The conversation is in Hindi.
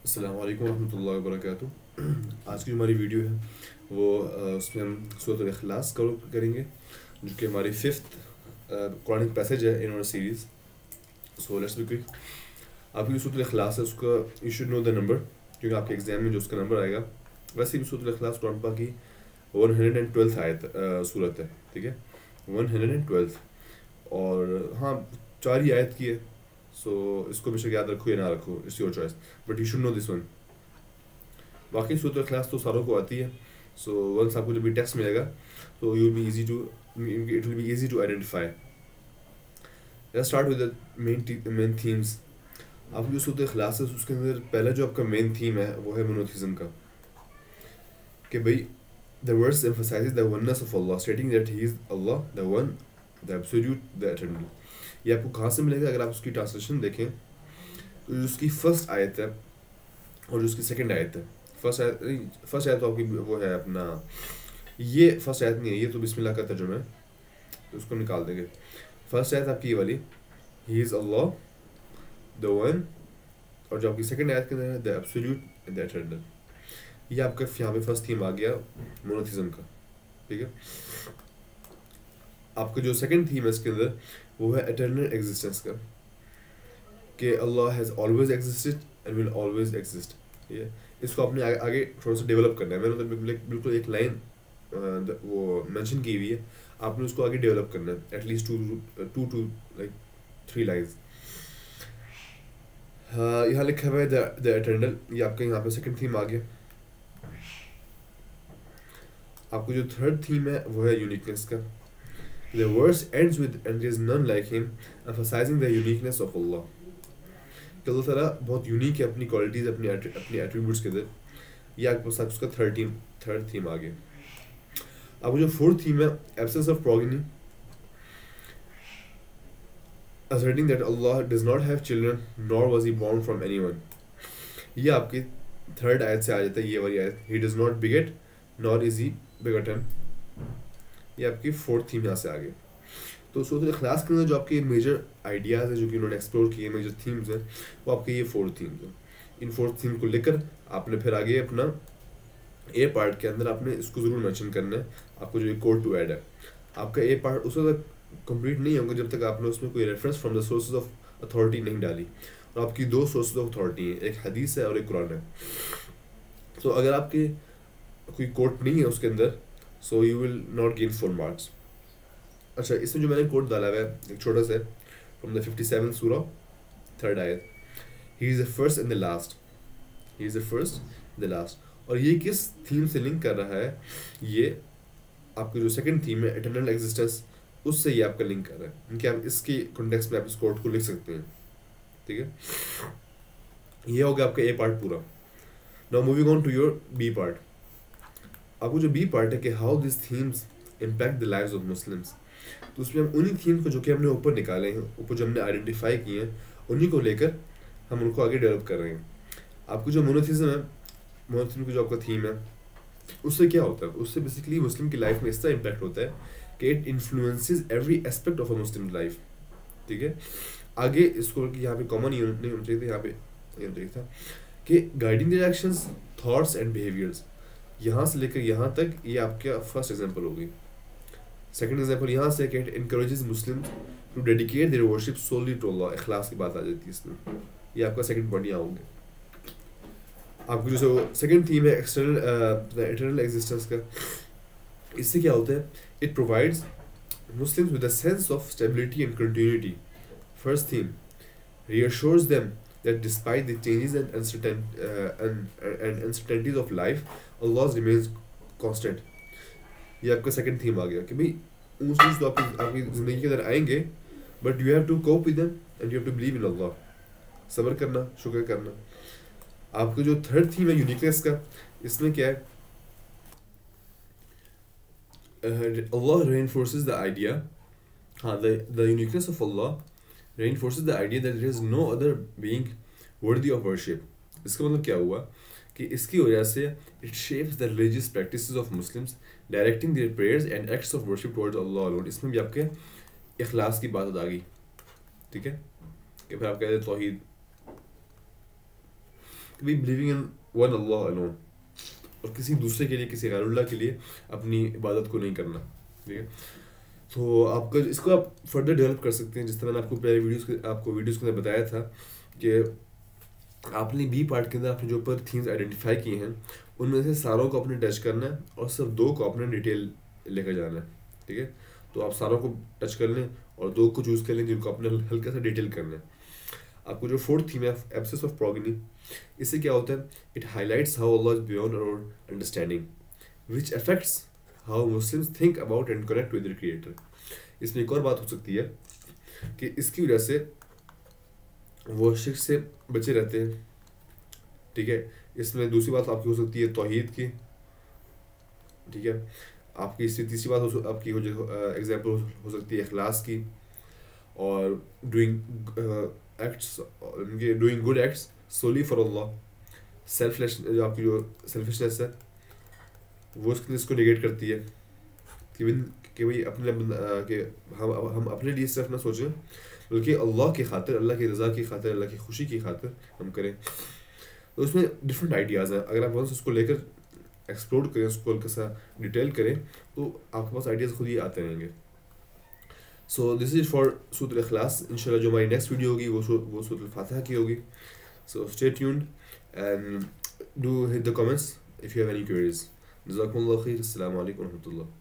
अस्सलाम वालेकुम रहमतुल्लाहि व बरकातुहू। आज की जो हमारी वीडियो है वो उसमें हम सूरत इखलास करेंगे, जो कि हमारी फिफ्थ कुरानिक पैसेज है in our series. So let's be quick. आपकी जो सूरत इखलास है उसका you should know the number, क्योंकि आपके एग्जाम में जो उसका नंबर आएगा। वैसे भी सूरत इखलास कुरान पाक की 112th आयत सूरत है, ठीक है, 112th। और हाँ, 4 ही आयत की है। सो इसको बेशक याद रखो या ना रखो, it's your choice, but you should no this one. बाकी सूरत इखलास तो सारों को आती है। सो वंस आपको जब भी टेक्स्ट मिलेगा तो you be easy to it will be easy to identify. Let's start with the main themes. आपकी जो सूरत इखलास है उसके अंदर पहला जो आपका मेन थीम है वो है मोनोथिज्म का, कि भाई the verse emphasizes the oneness of Allah, stating that He is Allah, the one, the absolute, the eternal. ये आपको कहाँ से मिलेगा? अगर आप उसकी ट्रांसलेशन देखें तो जो उसकी फर्स्ट आयत है और जो उसकी सेकंड आयत है, फर्स्ट आयत तो आपकी वो है अपना, ये फर्स्ट आयत नहीं है, ये तो बिस्मिल्लाह का तर्जुमा है, तो उसको निकाल देंगे। फर्स्ट आयत आपकी ये वाली, he is Allah the one, और जो आपकी सेकंड आयत के अंदर है द एब्सोल्यूट द एटर्नल। ये आपका यहाँ पे फर्स्ट थीम आ गया मोनोथिज्म का, ठीक है। आपका जो सेकंड थीम है इसके अंदर वो है एटर्नल एग्जिस्टेंस का, कि Allah has always existed and will always exist. ये इसको आपने आगे थोड़ा सा डेवलप करना है। मैंने तो बिल्कुल एक लाइन वो मेंशन की हुई है, आपने उसको आगे डेवलप करना है, at least two two like 3 lines. यहाँ लिखा हुआ है द एटर्नल, ये आपका यहाँ पे सेकंड थीम आ गया। आपको जो थर्ड थीम है वो है यूनिकनेस का। The verse ends with and there is none like him, emphasizing the uniqueness of Allah. कि अल्लाह ताला बहुत यूनिक है अपनी क्वालिटीज़, अपनी एट्रीब्यूट्स के अंदर। ये आपके पास उसका थर्ड थीम आ गया। आपको जो फोर्थ थीम है absence of progeny, asserting that Allah does not have children nor was he born from anyone। ये आपकी थर्ड आयत से आ जाता है, ये वाली आयत, he does not beget nor is he begotten। ये आपकी फोर्थ थीम यहाँ से आ गई। तो सूरत इखलास के अंदर जो आपके मेजर आइडियाज़ हैं जो कि उन्होंने एक्सप्लोर किए, मेजर थीम्स हैं, वो आपके ये फोर्थ थीम्स हैं। इन फोर्थ थीम को लेकर आपने फिर आगे अपना ए पार्ट के अंदर आपने इसको ज़रूर मेंशन करना है। आपको जो कोड टू ऐड है, आपका ए पार्ट उस वक्त कंप्लीट नहीं होगा जब तक आपने उसमें कोई reference from the sources of authority नहीं डाली। और आपकी 2 सोर्सेज ऑफ अथॉरिटी हैं, एक हदीस है और एक कुरान है। तो अगर आपके कोई कोट नहीं है उसके अंदर, so you will not gain 4 marks. अच्छा, इसमें जो मैंने कोट डाला हुआ है एक छोटा सा, फ्रॉम द 57 सूरा, थर्ड आयत, he is the first and the last, he is the first the last. और ये किस थीम से लिंक कर रहा है? ये आपकी जो सेकंड थीम है एटर्नल एग्जिस्टेंस, उससे ये आपका लिंक कर रहा है, क्योंकि आप इसके कॉन्टेक्स्ट में आप इस कोट को लिख सकते हैं, ठीक है। ये हो गया आपका ए पार्ट पूरा। Now moving on to your B part. आपको जो बी पार्ट है कि how this themes impact the lives of Muslims, तो उसमें हम उन्हीं थीम्स को जो कि हमने ऊपर निकाले हैं, ऊपर जो हमने आइडेंटिफाई किए हैं, उन्हीं को लेकर हम उनको आगे डेवलप कर रहे हैं। आपको जो मोनोथिज्म है, मोनोथिज्म का जो आपका थीम है, उससे क्या होता है? उससे बेसिकली मुस्लिम की लाइफ में इस तरह इम्पैक्ट होता है कि it influences every aspect of a Muslim life, ठीक है। आगे इसको यहाँ पे कॉमन नहीं होना चाहिए था, यहाँ पे ये चाहिए था कि guiding directions, thoughts and behaviours, यहाँ से लेकर यहाँ तक ये आपका फर्स्ट एग्जाम्पल होगी। सेकंड एग्जाम्पल यहाँ से कि it encourages Muslim to dedicate their worship solely to Allah, इखलास की बात आ जाती है इसमें। ये आपका सेकंड पॉइंट यहाँ होंगे। आपको जो सेकंड थीम है एक्सटर्नल एटर्नल एग्जिस्टेंस का, इससे क्या होता है? It provides Muslims with a sense of stability and continuity. First theme reassures them that despite the changes and uncertainties of life, Allah remains constant। ये आपका सेकंड थीम आ गया कि भाई ऊंच नीच तो आपकी ज़िंदगी के अंदर आएंगे, but you have to cope with them and you have to believe in Allah, सब्र करना, शुक्र करना। आपका जो थर्ड थीम है यूनिकनेस का, इसमें क्या है? अल्लाह reinforces the idea, हाँ, the uniqueness of Allah reinforces the idea that there is no other being worthy of worship। इसका मतलब क्या हुआ कि इसकी वजह से it shapes the religious practices of Muslims, directing their prayers and acts of worship towards Allah alone। इसमें भी आपके इखलास की बात आ गई, ठीक है, कि फिर आप कहते हैं तौहीद, we believing in one Allah alone, और किसी दूसरे के लिए, किसी गैरुल्लाह के लिए अपनी इबादत को नहीं करना, ठीक है। तो आपका इसको आप फर्दर डेवलप कर सकते हैं, जिस तरह मैंने आपको वीडियोस के अंदर बताया था कि आपने बी पार्ट के अंदर आपने जो ऊपर थीम्स आइडेंटिफाई किए हैं उनमें से सारों को आपने टच करना है और सिर्फ 2 को आपने डिटेल लेकर जाना है, ठीक है। तो आप सारों को टच कर लें और 2 को चूज़ कर लें जिनको आपने हल्का सा डिटेल करना है। आपको जो फोर्थ थीम है एब्सेंस ऑफ प्रोगनी, इससे क्या होता है, it highlights how Allah is beyond our understanding which affects how Muslims think about and connect with the creator. इसमें एक और बात हो सकती है कि इसकी वजह से वो शिर्क से बचे रहते हैं, ठीक है। इसमें दूसरी बात आपकी हो सकती है तौहीद की, ठीक है। आपकी इससे तीसरी बात आपकी हो एग्जाम्पल हो सकती है इखलास की, और doing good acts solely for Allah. Selfless, जो आपकी जो सेल्फिशनेस है वो इसको निगेट करती है कि कि भाई कि हम अपने लिए सिर्फ ना सोचें बल्कि अल्लाह की खातिर, अल्लाह की रज़ा की खातिर, अल्लाह की खुशी की खातिर हम करें। तो उसमें डिफरेंट आइडियाज़ हैं, अगर आप वंस उसको लेकर एक्सप्लोर करें, उसको हल्का सा डिटेल करें तो आपके पास आइडियाज़ खुद ही आते रहेंगे। सो दिस इज फॉर सूरत अल-इखलास। इंशाल्लाह जो हमारी नेक्स्ट वीडियो होगी वो सूरत अल-फातिहा की होगी। So stay tuned and do hit the comments if you have any queries. जज़ाकुमुल्लाह खैर। अस्सलामु अलैकुम व रहमतुल्लाह।